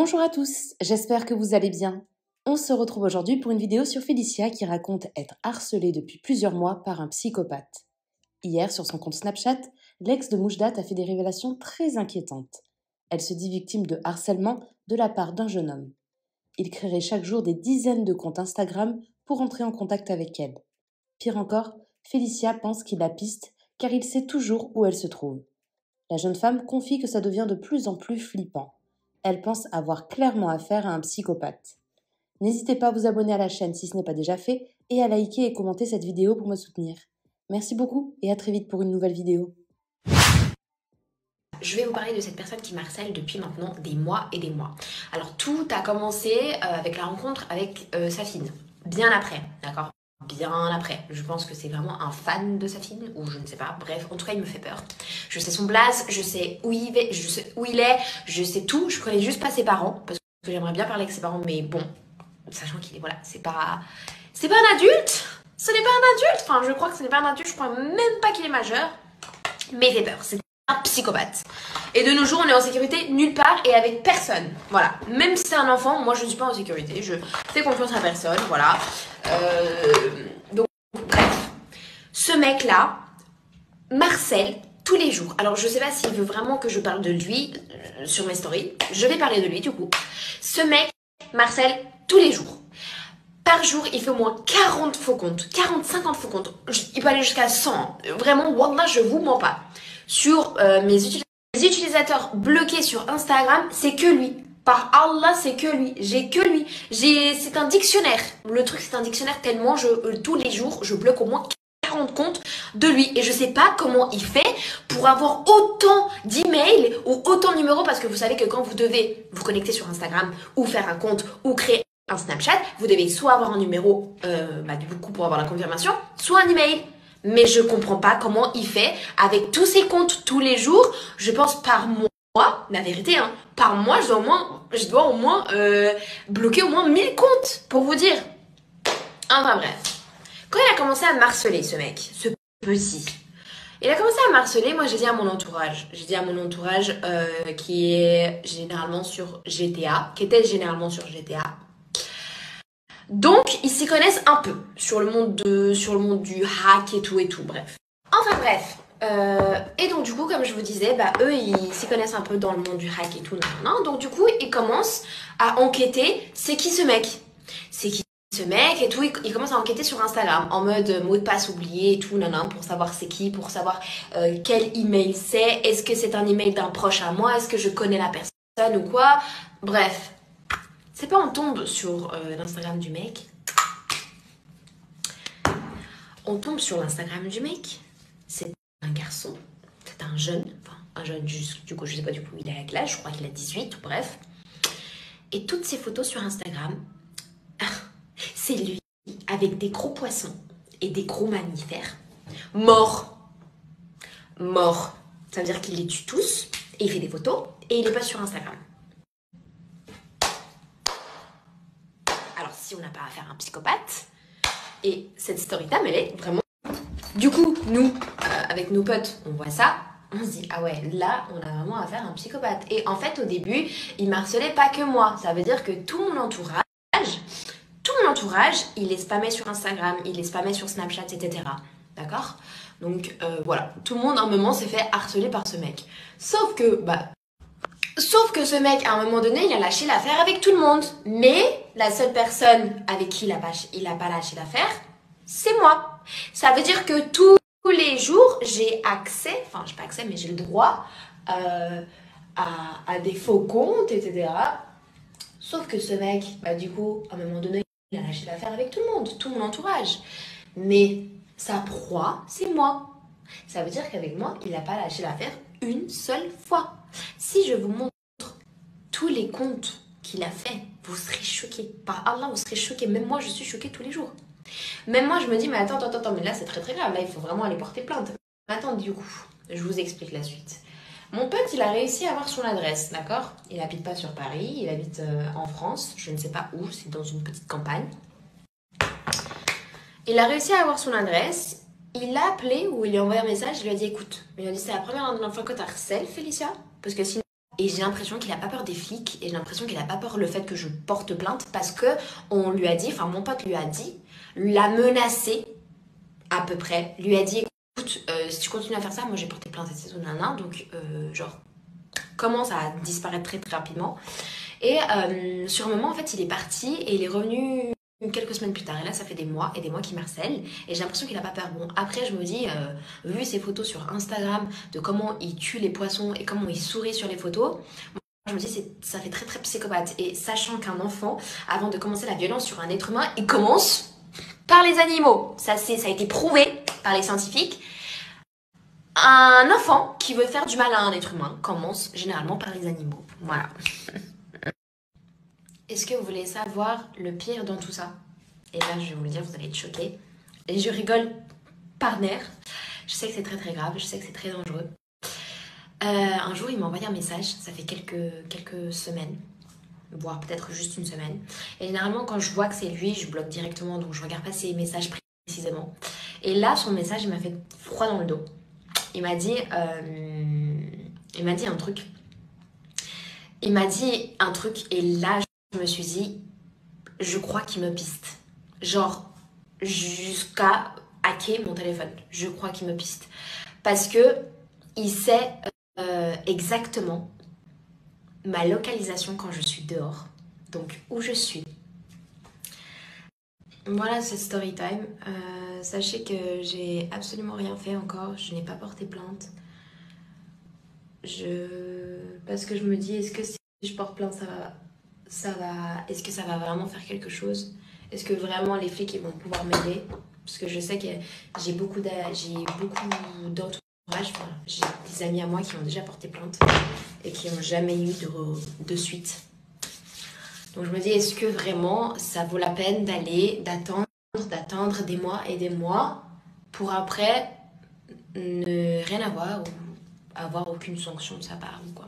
Bonjour à tous, j'espère que vous allez bien. On se retrouve aujourd'hui pour une vidéo sur Félicia qui raconte être harcelée depuis plusieurs mois par un psychopathe. Hier, sur son compte Snapchat, l'ex de Moujdat a fait des révélations très inquiétantes. Elle se dit victime de harcèlement de la part d'un jeune homme. Il créerait chaque jour des dizaines de comptes Instagram pour entrer en contact avec elle. Pire encore, Félicia pense qu'il la piste car il sait toujours où elle se trouve. La jeune femme confie que ça devient de plus en plus flippant. Elle pense avoir clairement affaire à un psychopathe. N'hésitez pas à vous abonner à la chaîne si ce n'est pas déjà fait et à liker et commenter cette vidéo pour me soutenir. Merci beaucoup et à très vite pour une nouvelle vidéo. Je vais vous parler de cette personne qui m'harcèle depuis maintenant des mois et des mois. Alors tout a commencé avec la rencontre avec Safine, bien après, d'accord ? Bien après. Je pense que c'est vraiment un fan de Safine, ou je ne sais pas. Bref, en tout cas, il me fait peur. Je sais son blaze, je sais où il est, je sais tout. Je connais juste pas ses parents, parce que j'aimerais bien parler avec ses parents, mais bon, sachant qu'il est, voilà, c'est pas un adulte. Ce n'est pas un adulte. Enfin, je crois que ce n'est pas un adulte. Je crois même pas qu'il est majeur. Mais il fait peur. C'est un psychopathe. Et de nos jours, on est en sécurité nulle part et avec personne. Voilà. Même si c'est un enfant, moi je ne suis pas en sécurité. Je fais confiance à personne. Voilà. Donc, bref. Ce mec-là m'harcèle tous les jours. Alors, je sais pas s'il veut vraiment que je parle de lui sur mes stories. Je vais parler de lui du coup. Ce mec m'harcèle tous les jours. Par jour, il fait au moins 40 faux comptes. 40, 50 faux comptes. Il peut aller jusqu'à 100. Vraiment, wallah, je vous mens pas. Sur mes utilisateurs bloqués sur Instagram, c'est que lui. Par Allah, c'est que lui. J'ai que lui. C'est un dictionnaire. Le truc, c'est un dictionnaire tellement tous les jours, je bloque au moins 40 comptes de lui. Et je sais pas comment il fait pour avoir autant d'emails ou autant de numéros, parce que vous savez que quand vous devez vous connecter sur Instagram ou faire un compte ou créer un Snapchat, vous devez soit avoir un numéro, du coup pour avoir la confirmation, soit un email. Mais je comprends pas comment il fait avec tous ses comptes tous les jours. Je pense par mois, la vérité, hein, par mois, je dois au moins bloquer au moins 1000 comptes, pour vous dire. Enfin bref. Quand il a commencé à me harceler, ce mec, ce petit, il a commencé à me harceler, moi j'ai dit à mon entourage. J'ai dit à mon entourage qui est généralement sur GTA, qui était généralement sur GTA. Donc, ils s'y connaissent un peu sur le monde du hack et tout, bref. Enfin bref. Et donc du coup, comme je vous disais, eux, ils s'y connaissent un peu dans le monde du hack et tout, non. Donc du coup, ils commencent à enquêter, c'est qui ce mec ? C'est qui ce mec et tout, ils commencent à enquêter sur Instagram, en mode mot de passe oublié et tout, pour savoir c'est qui, pour savoir quel email c'est, est-ce que c'est un email d'un proche à moi, est-ce que je connais la personne ou quoi, bref. C'est pas on tombe sur l'Instagram du mec. On tombe sur l'Instagram du mec. C'est un garçon. C'est un jeune. Enfin, un jeune, du coup, je sais pas du coup, il est à quel âge. Je crois qu'il a 18, bref. Et toutes ces photos sur Instagram, c'est lui avec des gros poissons et des gros mammifères. Mort. Ça veut dire qu'il les tue tous. Et il fait des photos. Et il les poste sur Instagram. Si on n'a pas affaire à un psychopathe. Et cette story time, elle est vraiment... Du coup, nous, avec nos potes, on voit ça, on se dit, ah ouais, là, on a vraiment affaire à un psychopathe. Et en fait, au début, il m'harcelait pas que moi. Ça veut dire que tout mon entourage, il les spammait sur Instagram, il les spammait sur Snapchat, etc. D'accord ? Donc, voilà. Tout le monde, à un moment, s'est fait harceler par ce mec. Sauf que ce mec, à un moment donné, il a lâché l'affaire avec tout le monde. Mais la seule personne avec qui il a pas lâché l'affaire, c'est moi. Ça veut dire que tous les jours, j'ai accès, enfin, j'ai pas accès, mais j'ai le droit à des faux comptes, etc. Sauf que ce mec, du coup, à un moment donné, il a lâché l'affaire avec tout le monde, tout mon entourage. Mais sa proie, c'est moi. Ça veut dire qu'avec moi, il n'a pas lâché l'affaire une seule fois. Si je vous montre tous les comptes qu'il a fait, vous serez choqués. Par Allah, vous serez choqués. Même moi, je suis choquée tous les jours. Même moi, je me dis, mais attends, mais là, c'est très très grave. Là, il faut vraiment aller porter plainte. Attends, du coup, je vous explique la suite. Mon pote, il a réussi à avoir son adresse, d'accord ? Il habite pas sur Paris, il habite en France. Je ne sais pas où, c'est dans une petite campagne. Il a réussi à avoir son adresse. Il l'a appelé ou il lui a envoyé un message, il lui a dit écoute, il a dit c'est la première fois que tu harcèles Félicia, parce que sinon Et j'ai l'impression qu'il a pas peur des flics et j'ai l'impression qu'il a pas peur le fait que je porte plainte parce que on lui a dit, enfin mon pote lui a dit, l'a menacé à peu près, lui a dit écoute, si tu continues à faire ça, moi j'ai porté plainte à ces nanas, donc genre commence à disparaître très très rapidement. Et sur le moment en fait il est parti et il est revenu quelques semaines plus tard et là ça fait des mois et des mois qu'il m'harcèle et j'ai l'impression qu'il a pas peur. Bon après je me dis, vu ses photos sur Instagram de comment il tue les poissons et comment il sourit sur les photos, je me dis ça fait très très psychopathe. Et sachant qu'un enfant, avant de commencer la violence sur un être humain, il commence par les animaux. Ça a été prouvé par les scientifiques. Un enfant qui veut faire du mal à un être humain commence généralement par les animaux. Voilà. Est-ce que vous voulez savoir le pire dans tout ça? Et là, je vais vous le dire, vous allez être choqués. Et je rigole par nerf. Je sais que c'est très très grave, je sais que c'est très dangereux. Un jour, il m'a envoyé un message, ça fait quelques semaines, voire peut-être juste une semaine. Et généralement, quand je vois que c'est lui, je bloque directement, donc je regarde pas ses messages précisément. Et là, son message, il m'a fait froid dans le dos. Il m'a dit un truc. Il m'a dit un truc et là, je me suis dit, je crois qu'il me piste. Genre, jusqu'à hacker mon téléphone. Je crois qu'il me piste. Parce que il sait exactement ma localisation quand je suis dehors. Donc, où je suis. Voilà, c'est story time. Sachez que j'ai absolument rien fait encore. Je n'ai pas porté plainte. Parce que je me dis, est-ce que si je porte plainte, est-ce que ça va vraiment faire quelque chose? Est-ce que vraiment les flics ils vont pouvoir m'aider? Parce que je sais que j'ai beaucoup d'entourage. Enfin, j'ai des amis à moi qui ont déjà porté plainte et qui n'ont jamais eu de suite. Donc je me dis, est-ce que vraiment ça vaut la peine d'attendre des mois et des mois pour après ne rien avoir ou avoir aucune sanction de sa part ou quoi?